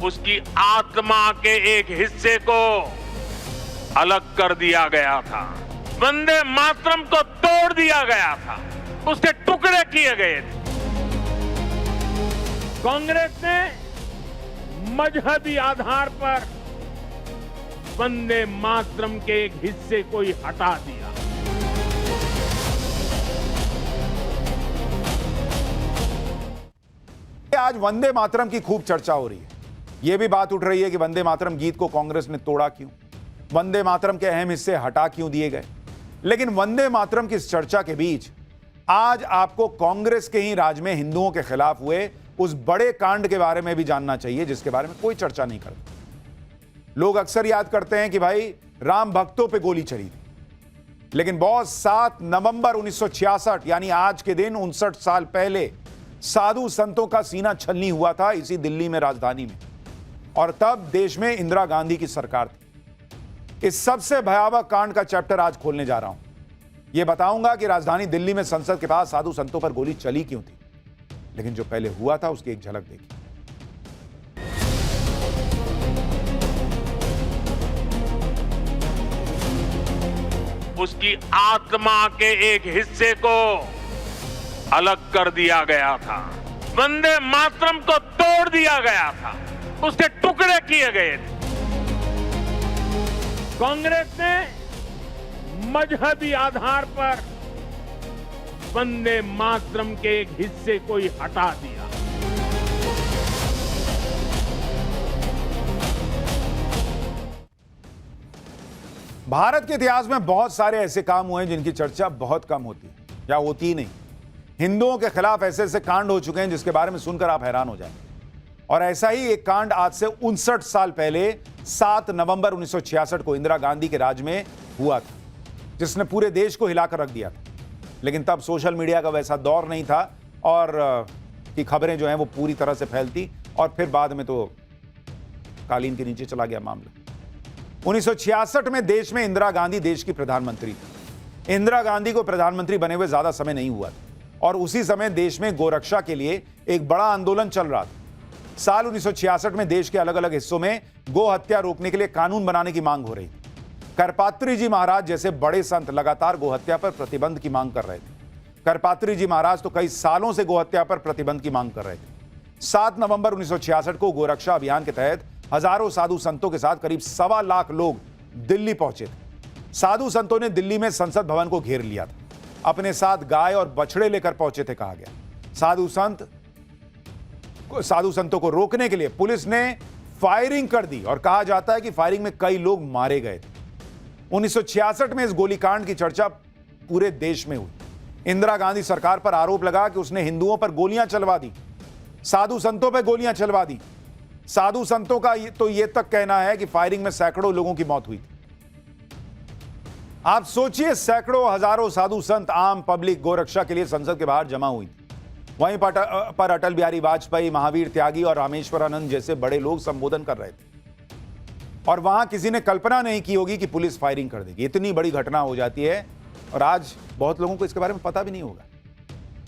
उसकी आत्मा के एक हिस्से को अलग कर दिया गया था। वंदे मातरम को तोड़ दिया गया था, उसके टुकड़े किए गए थे। कांग्रेस ने मजहबी आधार पर वंदे मातरम के एक हिस्से को ही हटा दिया। आज वंदे मातरम की खूब चर्चा हो रही है। यह भी बात उठ रही है कि वंदे मातरम गीत को कांग्रेस ने तोड़ा क्यों, वंदे मातरम के अहम हिस्से हटा क्यों दिए गए। लेकिन वंदे मातरम की इस चर्चा के बीच आज आपको कांग्रेस के ही राज में हिंदुओं के खिलाफ हुए उस बड़े कांड के बारे में भी जानना चाहिए, जिसके बारे में कोई चर्चा नहीं करता। लोग अक्सर याद करते हैं कि भाई राम भक्तों पे गोली चली थी, लेकिन बॉस 7 नवंबर 1966 यानी आज के दिन 59 साल पहले साधु संतों का सीना छलनी हुआ था इसी दिल्ली में, राजधानी में। और तब देश में इंदिरा गांधी की सरकार थी। इस सबसे भयावह कांड का चैप्टर आज खोलने जा रहा हूं। यह बताऊंगा कि राजधानी दिल्ली में संसद के पास साधु संतों पर गोली चली क्यों थी। लेकिन जो पहले हुआ था उसकी एक झलक देखिए। उसकी आत्मा के एक हिस्से को अलग कर दिया गया था। वंदे मातरम को तोड़ दिया गया था, उसके टुकड़े किए गए थे। कांग्रेस ने मजहबी आधार पर वंदे मातरम के एक हिस्से को ही हटा दिया। भारत के इतिहास में बहुत सारे ऐसे काम हुए हैं जिनकी चर्चा बहुत कम होती है या होती ही नहीं। हिंदुओं के खिलाफ ऐसे ऐसे कांड हो चुके हैं जिसके बारे में सुनकर आप हैरान हो जाएंगे। और ऐसा ही एक कांड आज से 59 साल पहले 7 नवंबर 1966 को इंदिरा गांधी के राज में हुआ था, जिसने पूरे देश को हिलाकर रख दिया था। लेकिन तब सोशल मीडिया का वैसा दौर नहीं था और की खबरें जो हैं वो पूरी तरह से फैलती, और फिर बाद में तो कालीन के नीचे चला गया मामला। 1966 में देश में इंदिरा गांधी देश की प्रधानमंत्री थी। इंदिरा गांधी को प्रधानमंत्री बने हुए ज्यादा समय नहीं हुआ था और उसी समय देश में गोरक्षा के लिए एक बड़ा आंदोलन चल रहा था। साल 1966 में देश के अलग अलग हिस्सों में गो हत्या रोकने के लिए कानून बनाने की मांग हो रही थी। करपात्री जी महाराज जैसे बड़े संत लगातार गोहत्या पर प्रतिबंध की मांग कर रहे थे। करपात्री जी महाराज तो कई सालों से गोहत्या पर प्रतिबंध की मांग कर रहे थे। 7 नवंबर 1966 को गोरक्षा अभियान के तहत हजारों साधु संतों के साथ करीब 1.25 लाख लोग दिल्ली पहुंचे थे। साधु संतों ने दिल्ली में संसद भवन को घेर लिया था। अपने साथ गाय और बछड़े लेकर पहुंचे थे, कहा गया। साधु संतों को रोकने के लिए पुलिस ने फायरिंग कर दी और कहा जाता है कि फायरिंग में कई लोग मारे गए थे। 1966 में इस गोलीकांड की चर्चा पूरे देश में हुई। इंदिरा गांधी सरकार पर आरोप लगा कि उसने हिंदुओं पर गोलियां चलवा दी, साधु संतों पर गोलियां चलवा दी। साधु संतों का तो यह तक कहना है कि फायरिंग में सैकड़ों लोगों की मौत हुई थी। आप सोचिए, सैकड़ों हजारों साधु संत, आम पब्लिक गोरक्षा के लिए संसद के बाहर जमा हुई थी। वहीं पर अटल बिहारी वाजपेयी, महावीर त्यागी और रामेश्वरानंद जैसे बड़े लोग संबोधन कर रहे थे। और वहां किसी ने कल्पना नहीं की होगी कि पुलिस फायरिंग कर देगी। इतनी बड़ी घटना हो जाती है और आज बहुत लोगों को इसके बारे में पता भी नहीं होगा,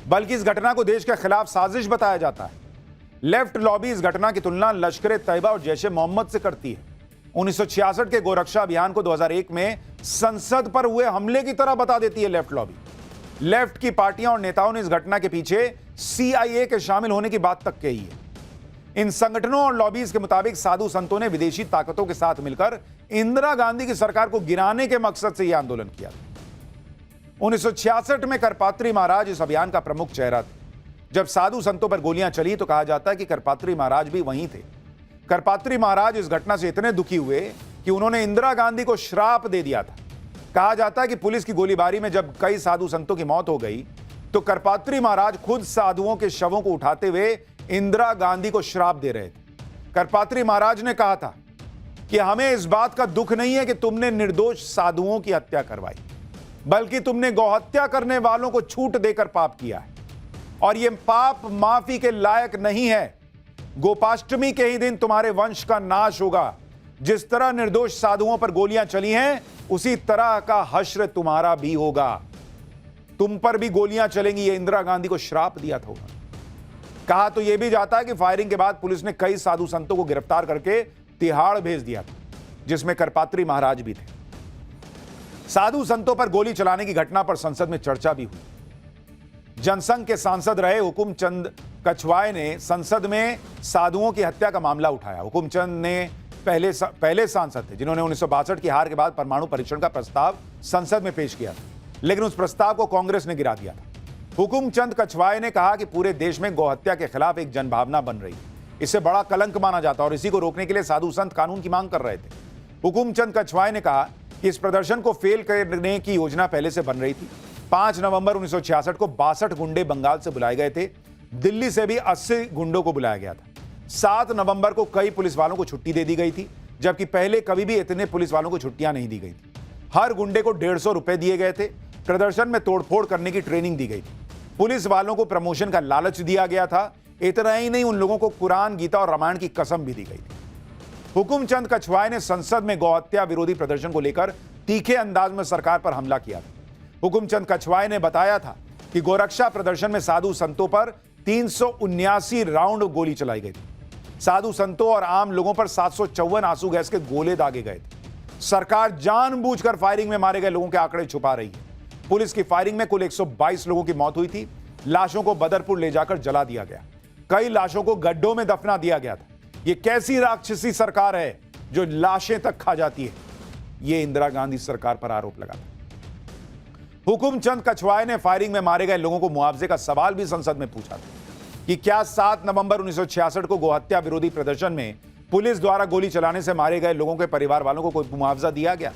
बल्कि इस घटना को देश के खिलाफ साजिश बताया जाता है। लेफ्ट लॉबी इस घटना की तुलना लश्कर तैयबा और जैश ए मोहम्मद से करती है। 1966 के गोरक्षा अभियान को 2001 में संसद पर हुए हमले की तरह बता देती है लेफ्ट लॉबी। लेफ्ट की पार्टियां और नेताओं ने इस घटना के पीछे CIA के शामिल होने की बात तक कही है। इन संगठनों और लॉबीज के मुताबिक साधु संतों ने विदेशी ताकतों के साथ मिलकर इंदिरा गांधी की सरकार को गिराने के मकसद से यह आंदोलन किया। 1966 में करपात्री महाराज इस अभियान का प्रमुख चेहरा थे। जब साधु संतों पर गोलियां चली तो कहा जाता है कि करपात्री महाराज भी वहीं थे। करपात्री महाराज इस घटना से इतने दुखी हुए कि उन्होंने इंदिरा गांधी को श्राप दे दिया था। कहा जाता है कि पुलिस की गोलीबारी में जब कई साधु संतों की मौत हो गई तो करपात्री महाराज खुद साधुओं के शवों को उठाते हुए इंदिरा गांधी को श्राप दे रहे थे। करपात्री महाराज ने कहा था कि हमें इस बात का दुख नहीं है कि तुमने निर्दोष साधुओं की हत्या करवाई, बल्कि तुमने गौहत्या करने वालों को छूट देकर पाप किया है और यह पाप माफी के लायक नहीं है। गोपाष्टमी के ही दिन तुम्हारे वंश का नाश होगा। जिस तरह निर्दोष साधुओं पर गोलियां चली हैं, उसी तरह का हश्र तुम्हारा भी होगा। तुम पर भी गोलियां चलेंगी। ये इंदिरा गांधी को श्राप दिया था उन्होंने। कहा तो यह भी जाता है कि फायरिंग के बाद पुलिस ने कई साधु संतों को गिरफ्तार करके तिहाड़ भेज दिया था, जिसमें करपात्री महाराज भी थे। साधु संतों पर गोली चलाने की घटना पर संसद में चर्चा भी हुई। जनसंघ के सांसद रहे हुकुमचंद कछवाए ने संसद में साधुओं की हत्या का मामला उठाया। हुकुमचंद ने पहले सांसद थे जिन्होंने 1962 की हार के बाद परमाणु परीक्षण का प्रस्ताव संसद में पेश किया था, लेकिन उस प्रस्ताव को कांग्रेस ने गिरा दिया था। हुकुमचंद कछवाए ने कहा कि पूरे देश में गौहत्या के खिलाफ एक जनभावना बन रही है, इसे बड़ा कलंक माना जाता और इसी को रोकने के लिए साधु संत कानून की मांग कर रहे थे। हुकुमचंद कछवाए ने कहा कि इस प्रदर्शन को फेल करने की योजना पहले से बन रही थी। 5 नवंबर 1966 को 62 गुंडे बंगाल से बुलाए गए थे। दिल्ली से भी 80 गुंडों को बुलाया गया था। 7 नवंबर को कई पुलिस वालों को छुट्टी दे दी गई थी, जबकि पहले कभी भी इतने पुलिस वालों को छुट्टियां नहीं दी गई थी। हर गुंडे को 150 रुपए दिए गए थे। प्रदर्शन में तोड़फोड़ करने की ट्रेनिंग दी गई थी। पुलिस वालों को प्रमोशन का लालच दिया गया था। इतना ही नहीं, उन लोगों को कुरान, गीता और रामायण की कसम भी दी गई थी। हुकुमचंद कछवाए ने संसद में गौहत्या विरोधी प्रदर्शन को लेकर तीखे अंदाज में सरकार पर हमला किया था। हुकुमचंद कछवाए ने बताया था कि गोरक्षा प्रदर्शन में साधु संतों पर 379 राउंड गोली चलाई गई थी। साधु संतों और आम लोगों पर 754 आंसू गैस के गोले दागे गए थे। सरकार जानबूझकर फायरिंग में मारे गए लोगों के आंकड़े छुपा रही है। पुलिस की फायरिंग में कुल 122 लोगों की मौत हुई थी। लाशों को बदरपुर ले जाकर जला दिया गया। कई लाशों को गड्ढों में दफना दिया गया था। यह कैसी राक्षसी सरकार है जो लाशें तक खा जाती है? यह इंदिरा गांधी सरकार पर आरोप लगा था। हुकुमचंद कछवाए ने फायरिंग में मारे गए लोगों को मुआवजे का सवाल भी संसद में पूछा था कि क्या 7 नवंबर 1966 को गौहत्या विरोधी प्रदर्शन में पुलिस द्वारा गोली चलाने से मारे गए लोगों के परिवार वालों को कोई मुआवजा दिया गया?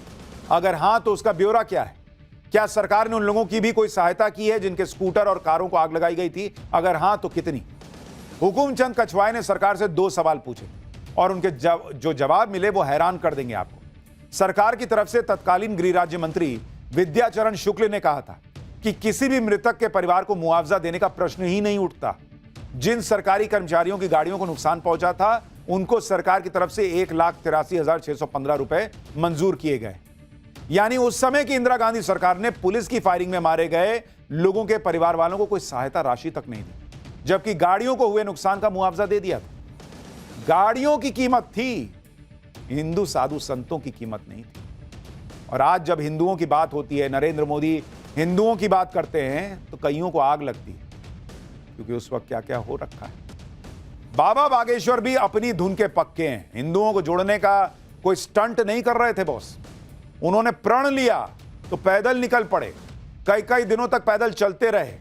अगर हां, तो उसका ब्यौरा क्या है? क्या सरकार ने उन लोगों की भी कोई सहायता की है जिनके स्कूटर और कारों को आग लगाई गई थी? अगर हां, तो कितनी? हुकुमचंद कछवाए ने सरकार से 2 सवाल पूछे और उनके जो जवाब मिले वो हैरान कर देंगे आपको। सरकार की तरफ से तत्कालीन गृह राज्य मंत्री विद्याचरण शुक्ल ने कहा था कि किसी भी मृतक के परिवार को मुआवजा देने का प्रश्न ही नहीं उठता। जिन सरकारी कर्मचारियों की गाड़ियों को नुकसान पहुंचा था, उनको सरकार की तरफ से 1,83,615 रुपए मंजूर किए गए। यानी उस समय की इंदिरा गांधी सरकार ने पुलिस की फायरिंग में मारे गए लोगों के परिवार वालों को कोई सहायता राशि तक नहीं दी, जबकि गाड़ियों को हुए नुकसान का मुआवजा दे दिया था। गाड़ियों की कीमत थी, हिंदू साधु संतों की कीमत नहीं थी। और आज जब हिंदुओं की बात होती है, नरेंद्र मोदी हिंदुओं की बात करते हैं, तो कईयों को आग लगती है, क्योंकि उस वक्त क्या क्या हो रखा है। बाबा बागेश्वर भी अपनी धुन के पक्के हैं। हिंदुओं को जोड़ने का कोई स्टंट नहीं कर रहे थे बॉस। उन्होंने प्रण लिया तो पैदल निकल पड़े, कई कई दिनों तक पैदल चलते रहे।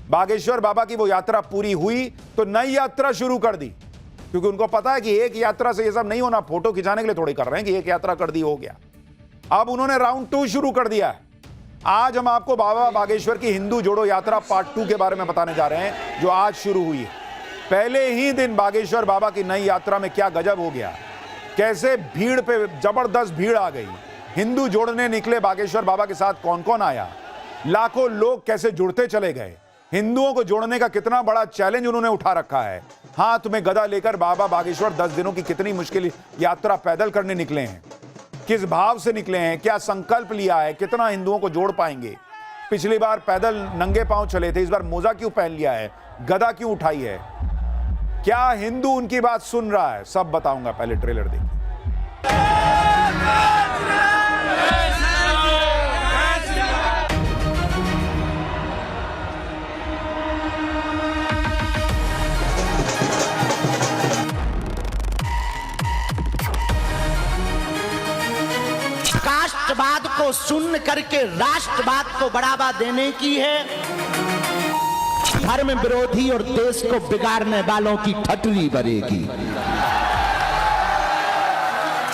बागेश्वर बाबा की वो यात्रा पूरी हुई तो नई यात्रा शुरू कर दी, क्योंकि उनको पता है कि एक यात्रा से ये सब नहीं होना। फोटो खिंचाने के लिए थोड़ी कर रहे हैं कि एक यात्रा कर दी हो गया। अब उन्होंने राउंड 2 शुरू कर दिया है। आज हम आपको बाबा बागेश्वर की हिंदू जोड़ो यात्रा पार्ट 2 के बारे में बताने जा रहे हैं, जो आज शुरू हुई है। पहले ही दिन बागेश्वर बाबा की नई यात्रा में क्या गजब हो गया, कैसे भीड़ पे जबरदस्त भीड़ आ गई। हिंदू जोड़ने निकले बागेश्वर बाबा के साथ कौन कौन आया, लाखों लोग कैसे जुड़ते चले गए। हिंदुओं को जोड़ने का कितना बड़ा चैलेंज उन्होंने उठा रखा है। हाथ में गदा लेकर बाबा बागेश्वर 10 दिनों की कितनी मुश्किल यात्रा पैदल करने निकले हैं, किस भाव से निकले हैं, क्या संकल्प लिया है, कितना हिंदुओं को जोड़ पाएंगे। पिछली बार पैदल नंगे पांव चले थे, इस बार मोजा क्यों पहन लिया है, गदा क्यों उठाई है, क्या हिंदू उनकी बात सुन रहा है, सब बताऊंगा। पहले ट्रेलर देखिए। राष्ट्रवाद को सुन करके राष्ट्रवाद को बढ़ावा देने की है। धर्म विरोधी और देश को बिगाड़ने वालों की ठटरी भरेगी।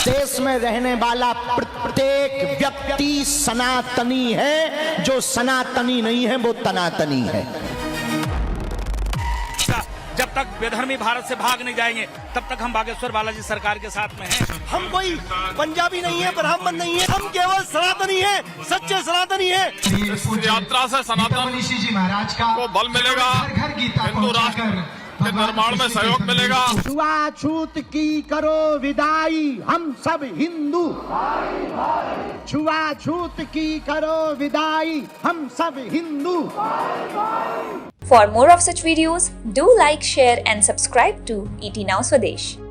देश में रहने वाला प्रत्येक व्यक्ति सनातनी है, जो सनातनी नहीं है वो तनातनी है। जब तक बेधर्मी भारत से भाग नहीं जाएंगे तब तक हम बागेश्वर बालाजी सरकार के साथ में हैं। हम कोई पंजाबी नहीं है, ब्राह्मण नहीं है, हम केवल सनातनी है, सच्चे सनातनी है। इस यात्रा से सनातन महाराज का को बल मिलेगा। घर गीता हिंदू राष्ट्र के निर्माण में सहयोग मिलेगा। छुआछूत की करो विदाई, हम सब हिंदू। छुआछूत की करो विदाई, हम सब Hindu. For more of such videos, do like, share and subscribe to ET Now Swadesh.